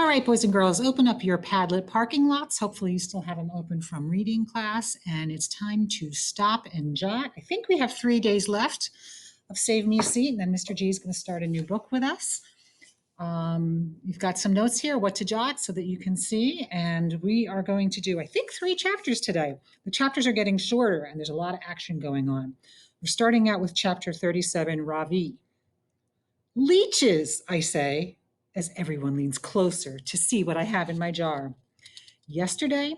All right, boys and girls, open up your Padlet parking lots. Hopefully you still have them open from reading class, and it's time to stop and jot. I think we have 3 days left of Save Me a Seat, and then Mr. G is going to start a new book with us. You've got some notes here, what to jot so that you can see, and we are going to do, I think, 3 chapters today. The chapters are getting shorter, and there's a lot of action going on. We're starting out with chapter 37, Ravi. Leeches, I say, as everyone leans closer to see what I have in my jar. Yesterday,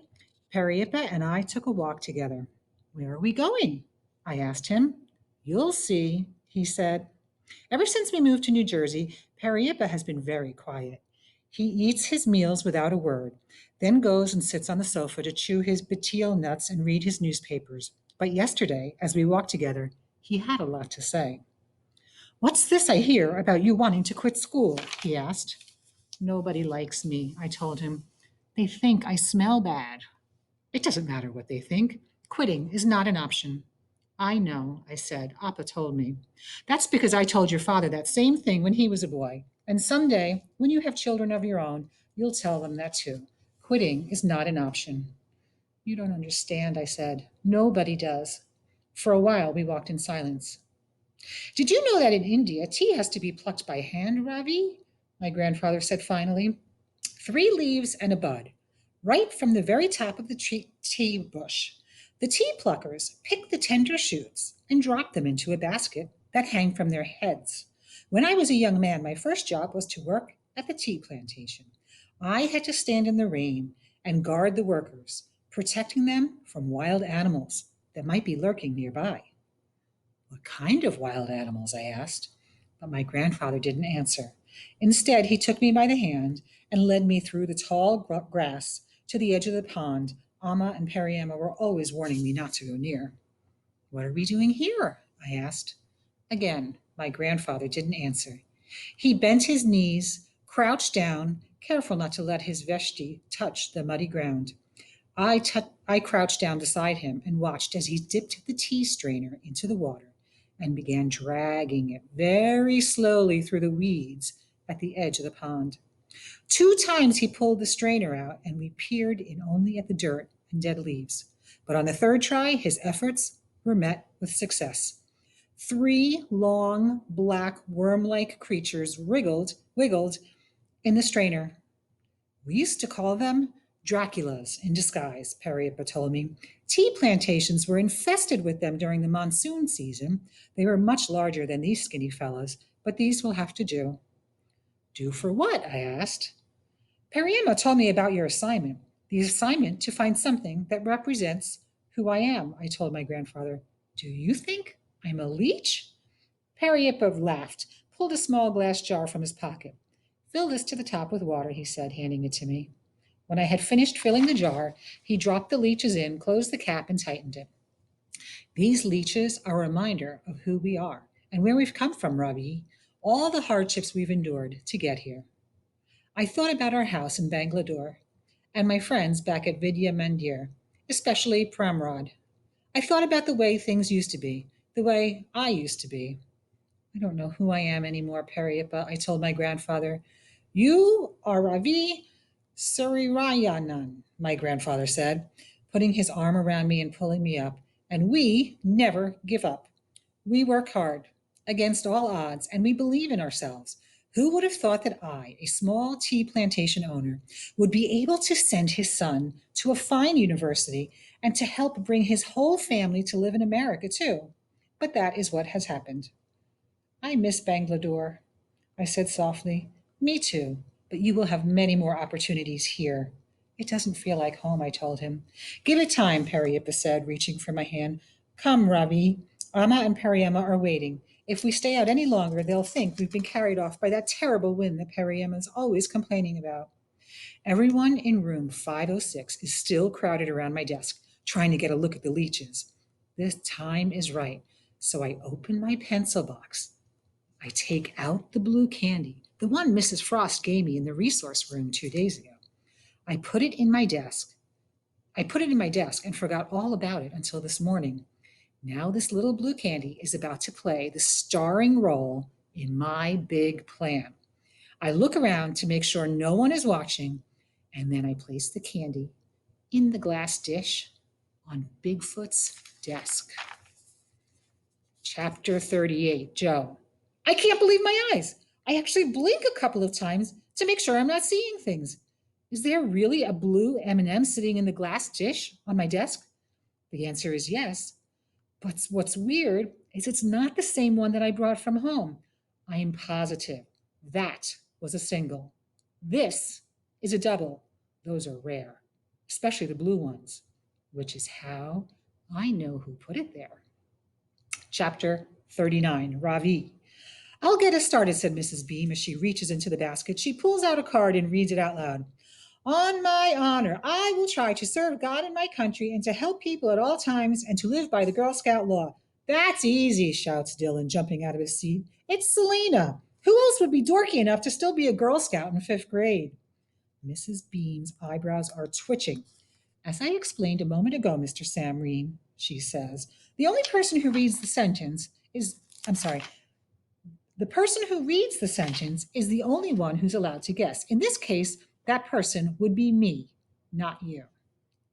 Peripa and I took a walk together. Where are we going? I asked him. You'll see, he said. Ever since we moved to New Jersey, Peripa has been very quiet. He eats his meals without a word, then goes and sits on the sofa to chew his batil nuts and read his newspapers. But yesterday, as we walked together, he had a lot to say. What's this I hear about you wanting to quit school? He asked. Nobody likes me, I told him. They think I smell bad. It doesn't matter what they think. Quitting is not an option. I know, I said. Appa told me. That's because I told your father that same thing when he was a boy. And someday, when you have children of your own, you'll tell them that too. Quitting is not an option. You don't understand, I said. Nobody does. For a while, we walked in silence. Did you know that in India, tea has to be plucked by hand, Ravi? My grandfather said finally. 3 leaves and a bud, right from the very top of the tea bush. The tea pluckers pick the tender shoots and drop them into a basket that hang from their heads. When I was a young man, my first job was to work at the tea plantation. I had to stand in the rain and guard the workers, protecting them from wild animals that might be lurking nearby. What kind of wild animals? I asked. But my grandfather didn't answer. Instead, he took me by the hand and led me through the tall grass to the edge of the pond Amma and Periamma were always warning me not to go near. What are we doing here? I asked. Again, my grandfather didn't answer. He bent his knees, crouched down, careful not to let his veshti touch the muddy ground. I crouched down beside him and watched as he dipped the tea strainer into the water and began dragging it very slowly through the weeds at the edge of the pond. 2 times he pulled the strainer out, and we peered in only at the dirt and dead leaves. But on the 3rd try, his efforts were met with success. 3 long, black, worm-like creatures wiggled in the strainer. We used to call them Draculas in disguise, Periapa told me. Tea plantations were infested with them during the monsoon season. They were much larger than these skinny fellows, but these will have to do. Do for what? I asked. Periama told me about your assignment. The assignment to find something that represents who I am, I told my grandfather. Do you think I'm a leech? Periapa laughed, pulled a small glass jar from his pocket. Fill this to the top with water, he said, handing it to me. When I had finished filling the jar, he dropped the leeches in, closed the cap, and tightened it. These leeches are a reminder of who we are and where we've come from, Ravi, all the hardships we've endured to get here. I thought about our house in Bangalore and my friends back at Vidya Mandir, especially Pramrod. I thought about the way things used to be, the way I used to be. I don't know who I am anymore, Periapa, I told my grandfather. You are Ravi Surirayanan, my grandfather said, putting his arm around me and pulling me up. And we never give up. We work hard, against all odds, and we believe in ourselves. Who would have thought that I, a small tea plantation owner, would be able to send his son to a fine university and to help bring his whole family to live in America, too? But that is what has happened. I miss Bangalore, I said softly. Me too, but you will have many more opportunities here. It doesn't feel like home, I told him. Give it time, Periapa said, reaching for my hand. Come, Ravi. Amma and Periama are waiting. If we stay out any longer, they'll think we've been carried off by that terrible wind that Periama is always complaining about. Everyone in room 506 is still crowded around my desk, trying to get a look at the leeches. This time is right, so I open my pencil box. I take out the blue candy, the one Mrs. Frost gave me in the resource room 2 days ago. I put it in my desk and forgot all about it until this morning. Now this little blue candy is about to play the starring role in my big plan. I look around to make sure no one is watching, and then I place the candy in the glass dish on Bigfoot's desk. Chapter 38, Joe. I can't believe my eyes. I actually blink a couple of times to make sure I'm not seeing things. Is there really a blue M&M sitting in the glass dish on my desk? The answer is yes. But what's weird is it's not the same one that I brought from home. I am positive that was a single. This is a double. Those are rare, especially the blue ones, which is how I know who put it there. Chapter 39, Ravi. I'll get us started, said Mrs. Beam as she reaches into the basket. She pulls out a card and reads it out loud. On my honor, I will try to serve God and my country and to help people at all times and to live by the Girl Scout law. That's easy, shouts Dylan, jumping out of his seat. It's Selena. Who else would be dorky enough to still be a Girl Scout in 5th grade? Mrs. Beam's eyebrows are twitching. As I explained a moment ago, Mr. Samreen, she says, the only person who reads the sentence is, the person who reads the sentence is the only one who's allowed to guess. In this case, that person would be me, not you.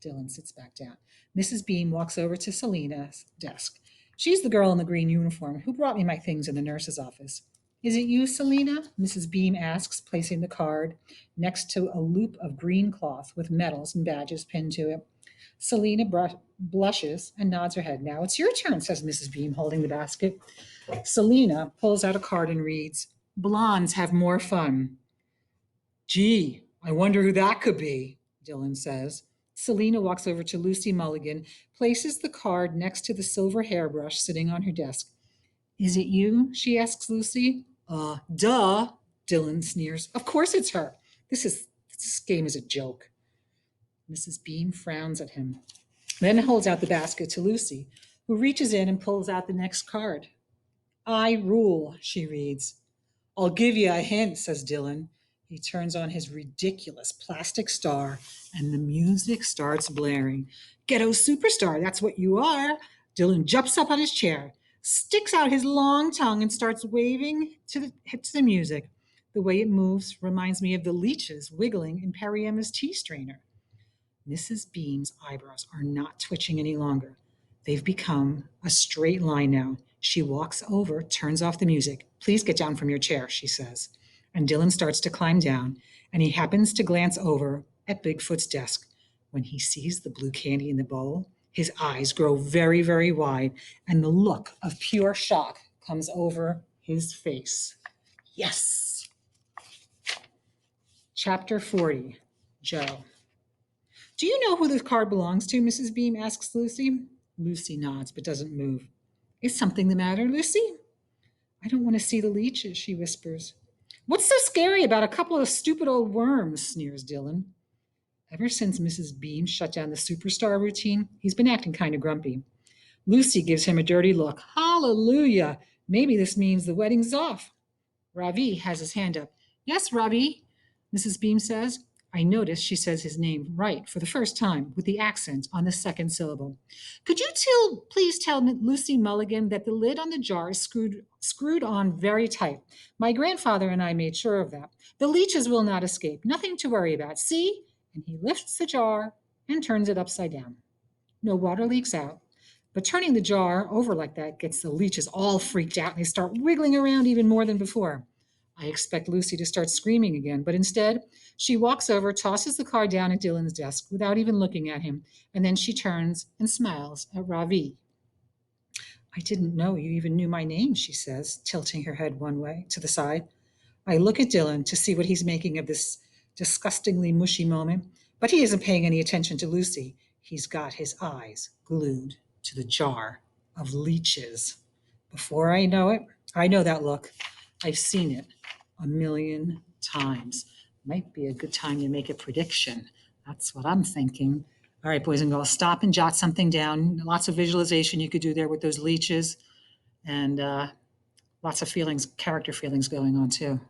Dylan sits back down. Mrs. Beam walks over to Selena's desk. She's the girl in the green uniform who brought me my things in the nurse's office. Is it you, Selena? Mrs. Beam asks, placing the card next to a loop of green cloth with medals and badges pinned to it. Selena blushes and nods her head. Now it's your turn, says Mrs. Beam, holding the basket. Selena pulls out a card and reads, Blondes have more fun. Gee, I wonder who that could be, Dylan says. Selena walks over to Lucy Mulligan, places the card next to the silver hairbrush sitting on her desk. Is it you? She asks Lucy. Duh, Dylan sneers. Of course it's her. This game is a joke. Mrs. Beam frowns at him, then holds out the basket to Lucy, who reaches in and pulls out the next card. I rule, she reads. I'll give you a hint, says Dylan. He turns on his ridiculous plastic star, and the music starts blaring. Ghetto superstar, that's what you are. Dylan jumps up on his chair, sticks out his long tongue, and starts waving to the music. The way it moves reminds me of the leeches wiggling in Perry Emma's tea strainer. Mrs. Beam's eyebrows are not twitching any longer. They've become a straight line now. She walks over, turns off the music. Please get down from your chair, she says. And Dylan starts to climb down, and he happens to glance over at Bigfoot's desk. When he sees the blue candy in the bowl, his eyes grow very, very wide, and the look of pure shock comes over his face. Yes! Chapter 40, Joe. Do you know who this card belongs to, Mrs. Beam asks Lucy. Lucy nods but doesn't move. Is something the matter, Lucy? I don't want to see the leeches, she whispers. What's so scary about a couple of stupid old worms, sneers Dylan. Ever since Mrs. Beam shut down the superstar routine, he's been acting kind of grumpy. Lucy gives him a dirty look. Hallelujah! Maybe this means the wedding's off. Ravi has his hand up. Yes, Ravi, Mrs. Beam says. I notice she says his name right for the first time with the accent on the second syllable. Could you please tell Lucy Mulligan that the lid on the jar is screwed on very tight? My grandfather and I made sure of that. The leeches will not escape. Nothing to worry about. See? And he lifts the jar and turns it upside down. No water leaks out. But turning the jar over like that gets the leeches all freaked out and they start wiggling around even more than before. I expect Lucy to start screaming again, but instead, she walks over, tosses the card down at Dylan's desk without even looking at him, and then she turns and smiles at Ravi. I didn't know you even knew my name, she says, tilting her head one way to the side. I look at Dylan to see what he's making of this disgustingly mushy moment, but he isn't paying any attention to Lucy. He's got his eyes glued to the jar of leeches. Before I know it, I know that look. I've seen it a million times. Might be a good time to make a prediction. That's what I'm thinking. All right, boys and girls, stop and jot something down. Lots of visualization you could do there with those leeches, and lots of feelings, character feelings going on too.